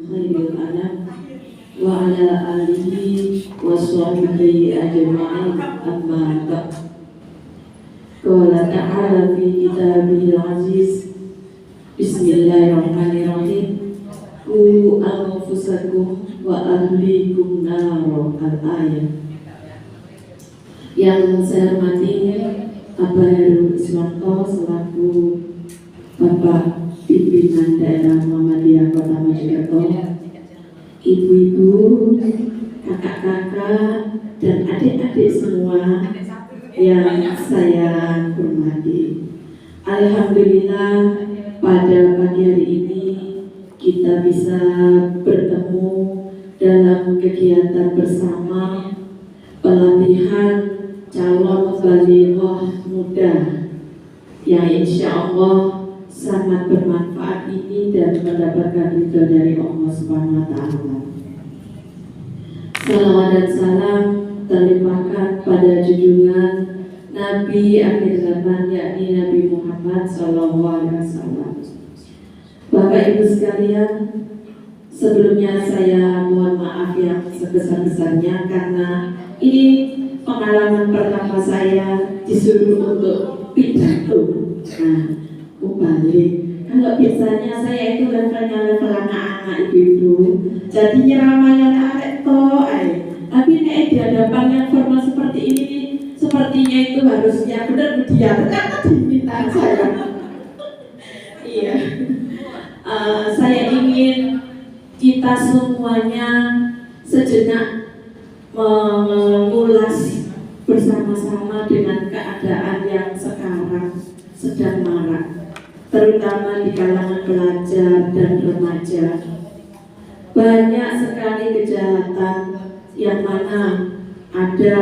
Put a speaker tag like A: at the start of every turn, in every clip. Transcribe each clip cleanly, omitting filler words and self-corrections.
A: khairil anam wa ala alihi wa sahbihi ajma'in amma ba'd. Qala ta'ala fi kitabihil aziz. Bismillahirrahmanirrahim. Qu anfusakum wa ahlikum naro, al-ayat. Yang saya hormati Bapak Heru Iswanto selaku Bapak Pimpinan Daerah Muhammadiyah Kota Mojokerto, ibu-ibu, kakak-kakak, dan adik-adik semua yang saya hormati. Alhamdulillah pada pagi hari ini kita bisa bertemu dalam kegiatan bersama pelatihan calon balighah muda yang insya Allah sangat bermanfaat ini dan mendapatkan ridho dari Allah Subhanahu wa Ta'ala. Salawat dan salam terlimpahkan pada junjungan Nabi akhir zaman, yakni Nabi Muhammad SAW. Bapak Ibu sekalian, sebelumnya saya mohon maaf yang sebesar-besarnya karena ini pengalaman pertama saya disuruh untuk pidato. Nah, balik. Kalau biasanya saya itu levelnya level anak-anak ibu-ibu, jadi nyeramanya arek to, tapi nek di hadapan yang formal seperti ini, sepertinya itu harusnya benar dia diminta saya. Iya. Saya ingin kita semuanya sejenak mengulas bersama-sama dengan keadaan yang sekarang sedang marak, terutama di kalangan pelajar dan remaja. Banyak sekali kejahatan yang mana ada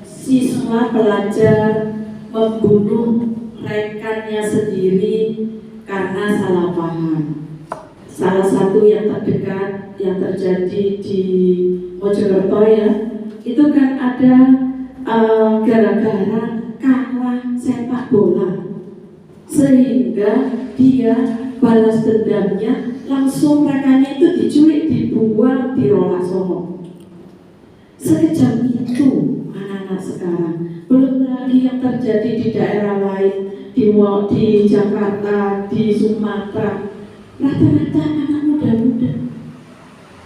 A: siswa pelajar membunuh rekannya sendiri karena salah paham. Salah satu yang terdekat yang terjadi di Mojokerto ya, itu kan ada gara-gara kalah sepak bola, sehingga dia balas dendamnya langsung rekannya itu diculik, dibuang di Rola Songo. Sekejam itu anak-anak sekarang. Belum lagi yang terjadi di daerah lain, di Jakarta, di Sumatera. Rata-rata anak muda-muda.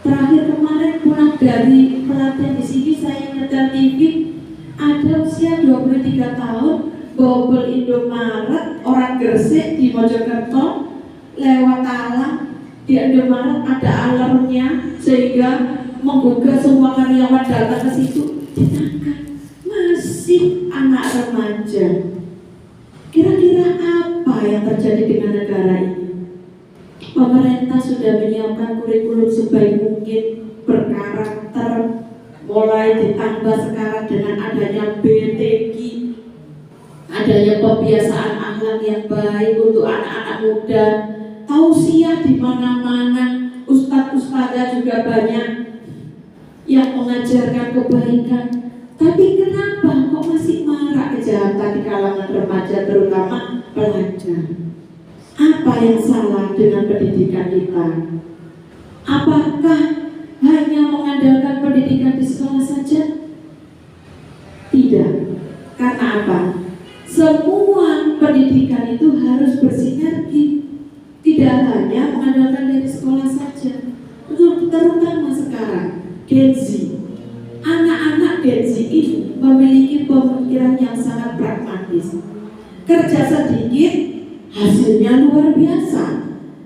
A: Terakhir kemarin pulang dari pelatihan di sini, saya nyetel TV, ada usia 23 tahun bobol Indomaret orang Gresik di Mojokerto, lewat talang di Indomaret ada alarmnya sehingga menggugah semua karyawan datang ke situ, ditangkap. Masih anak remaja. Kira-kira apa yang terjadi dengan negara ini? Pemerintah sudah menyiapkan kurikulum sebaik mungkin berkarakter, mulai ditambah sekarang dengan adanya BTG, adanya pembiasaan akhlak yang baik untuk anak-anak muda, tausiah di mana-mana, ustadz-ustadzah juga banyak yang mengajarkan kebaikan. Tapi kenapa kok masih marak kejahatan di kalangan remaja, terutama pelajar? Apa yang salah dengan pendidikan kita? Apakah hanya mengandalkan pendidikan di sekolah saja? Tidak. Karena apa? Semua pendidikan itu harus bersinergi. Tidak hanya mengandalkan dari sekolah saja. Terutama sekarang Gen Z. Anak-anak Gen Z ini memiliki pemikiran yang sangat pragmatis. Kerja sedikit, hasilnya luar biasa.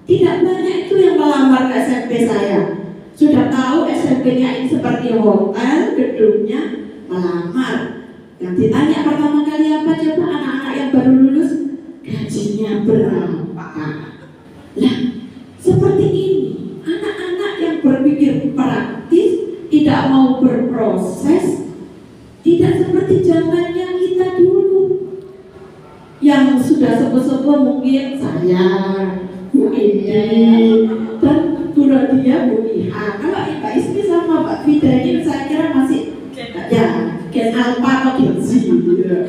A: Tidak banyak itu yang melamar ke SMP saya. Sudah tahu SMP-nya ini seperti hotel, gedungnya, melamar. Yang ditanya pertama kali apa coba anak-anak yang baru lulus? Gajinya berapa? Lah, seperti ini. Anak-anak yang berpikir praktis, tidak mau berproses, tidak seperti zamannya kita dulu. Yang sudah sepuh-sepuh mungkin saya, Bu Indi, dan Bu Rodia, Bu Iha. Kalau Mbak Ismi sama Mbak Fida ini saya kira masih ya Gen Alpha atau Gen Z,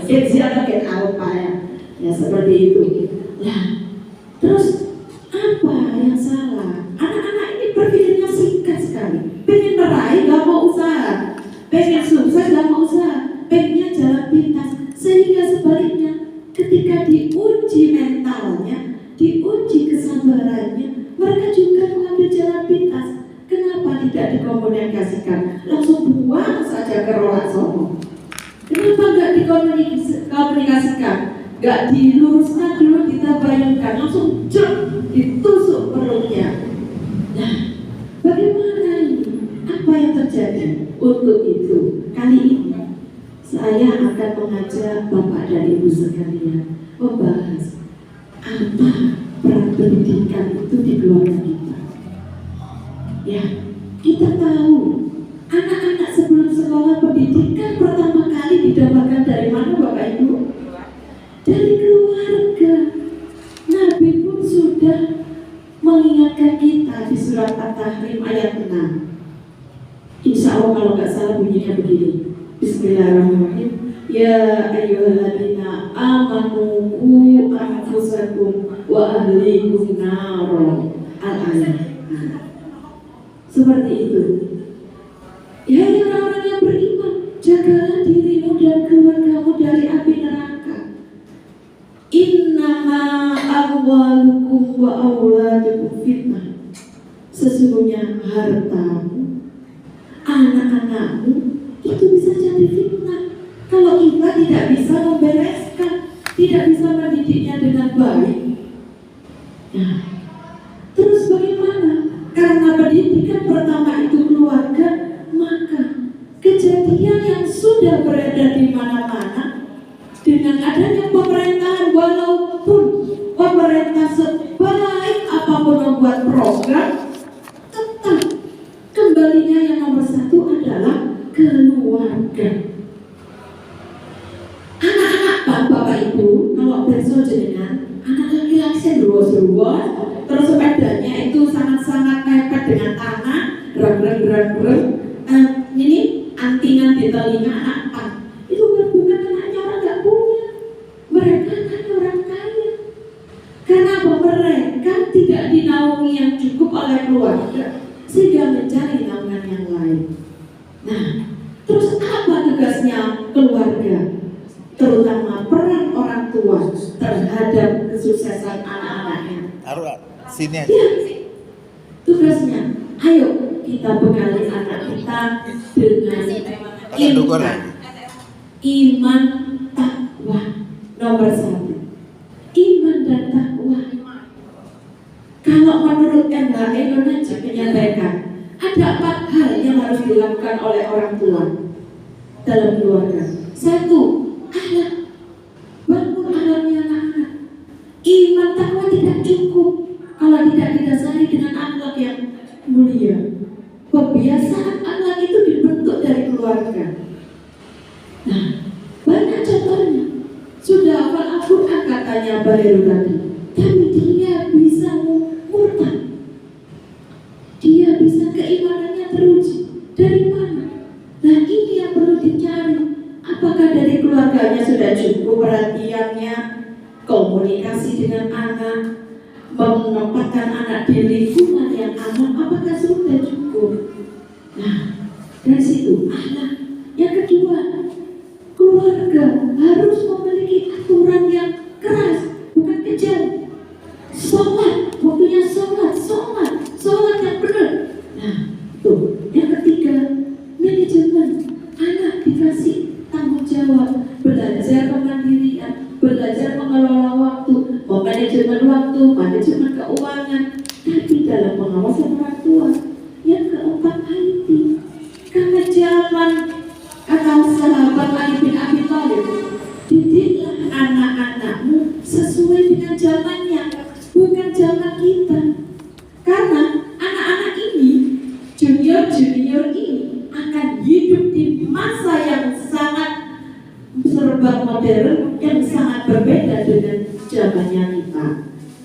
A: Gen Z atau Gen Alpha ya, ya seperti itu. Nah, terus apa yang salah? Anak-anak ini berpikirnya mengasingkan sekali. Pengen meraih gak mau usaha, pengen sukses gak mau usaha, pengennya jalan pintas. Sehingga sebaliknya ketika diuji mentalnya, diuji kesabarannya, mereka juga mengambil jalan pintas. Kenapa tidak dikomunikasikan? Langsung buang saja ke rolah sono. Kenapa nggak dikomunikasikan? Nggak diluruskan dulu, ditabayunkan, langsung jep, ditusuk perutnya. Nah, bagaimana ini? Apa yang terjadi? Untuk itu, kali ini saya akan mengajak Bapak dan Ibu sekalian membahas apa peran pendidikan itu di keluarga kita. Ya, kita tahu anak-anak sebelum sekolah pendidikan pertama kali didapatkan dari mana Bapak Ibu? Dari keluarga. Nabi pun sudah mengingatkan kita di surat At-Tahrim ayat 6. Insya Allah kalau nggak salah bunyinya begini. Bismillahirrahmanirrahim. Ya ayyuhalladzina amanu qu anfusakum wa ahlikum naro. Al-ayat. Seperti itu. Ya orang-orang yang beriman, jagalah dirimu dan keluargamu dari api neraka. Innama amwalukum wa auladukum fitnah. Sesungguhnya hartamu, anak-anakmu itu bisa jadi fitnah kalau kita tidak bisa membereskan, tidak bisa mendidiknya dengan baik. Nah, terus bagaimana? Karena pendidikan pertama itu keluarga, maka kejadian yang sudah beredar di mana-mana dengan adanya pemerintahan, walaupun pemerintah sebaik apapun membuat program, tetap kembalinya yang nomor satu adalah keluarga. Anak-anak Bapak Ibu, kalau besok jenengan anak laki-laki seruas-ruas, terus sepedanya itu sangat-sangat mepet dengan tanah, reng-reng, ini antingan di telinga anak. Itu bukan anaknya orang nggak punya, mereka anaknya orang kaya. Karena mereka tidak dinaungi yang cukup oleh keluarga, sehingga mencari naungan yang lain. Nah, terus apa tugasnya keluarga? Terutama peran orang tua terhadap kesuksesan anak-anaknya.
B: Sini aja.
A: Ya, tugasnya, ayo kita bekali anak kita dengan iman takwa. Nomor 1, iman dan takwa. Kalau menurut MHE Indonesia menyampaikan ada 4 hal yang harus dilakukan oleh orang tua dalam keluarga. 1, akhlak, bangun akhlaknya anak-anak. Iman takwa tidak cukup kalau tidak didasari dengan akhlak yang mulia. Kebiasaan akhlak itu dibentuk dari keluarga. Nah, banyak contohnya. Sudah hafal Al-Quran katanya Baheru tadi, tapi dia bisa murtad. Dia bisa keimanannya teruji. Dari mana? Nah, ini yang perlu dicari. Apakah dari keluarganya sudah cukup perhatiannya, komunikasi dengan anak, menempatkan anak di lingkungan yang aman, apakah sudah cukup? Nah, dari situ anak. Yang kedua, keluarga harus memiliki aturan yang keras, bukan kejam. Sholat, waktunya sholat yang benar. Nah, tuh. Yang ketiga, manajemen. Anak dikasih tanggung jawab, belajar kemandirian, belajar mengelola waktu, manajemen waktu, manajemen keuangan, tapi dalam pengawasan orang tua. Yang keempat, IT. Karena zaman kata sahabat Ali bin Abi Thalib, didiklah anak-anakmu sesuai dengan zamannya, bukan zaman kita. Karena anak-anak ini, junior ini akan hidup di masa yang sangat serba modern, yang sangat berbeda dengan zamannya kita.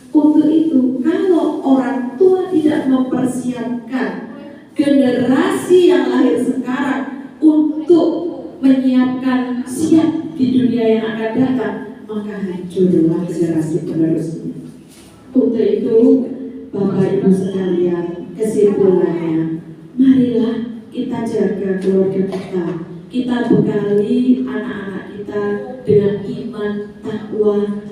A: Untuk itu, kalau orang tua tidak mempersiapkan generasi yang lahir sekarang untuk menyiapkan siap di dunia yang akan datang, maka hancurlah generasi penerusnya. Untuk itu, Bapak Ibu sekalian, Kesimpulannya, marilah kita jaga keluarga kita. Kita bekali anak-anak kita dengan iman, takwa,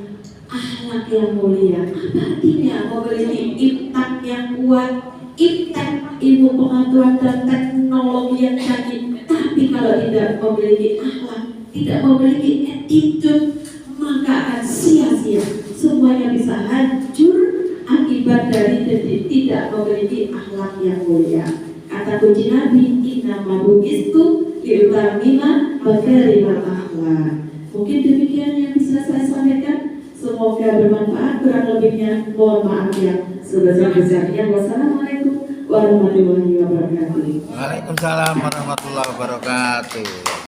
A: akhlak yang mulia. Apa artinya memiliki impact yang kuat, impact ilmu pengetahuan dan teknologi yang canggih, tapi kalau tidak memiliki akhlak, tidak memiliki attitude, maka akan sia-sia. Semuanya bisa hancur akibat dari tidak memiliki akhlak yang mulia. Kata kunci Nabi, inna mabukistu liutamina makarimal akhlak. Mungkin demikian yang bisa saya sampaikan. Semoga bermanfaat. Kurang lebihnya mohon maaf yang sebesar-besarnya. Wassalamualaikum warahmatullahi wabarakatuh.
B: Waalaikumsalam warahmatullahi wabarakatuh.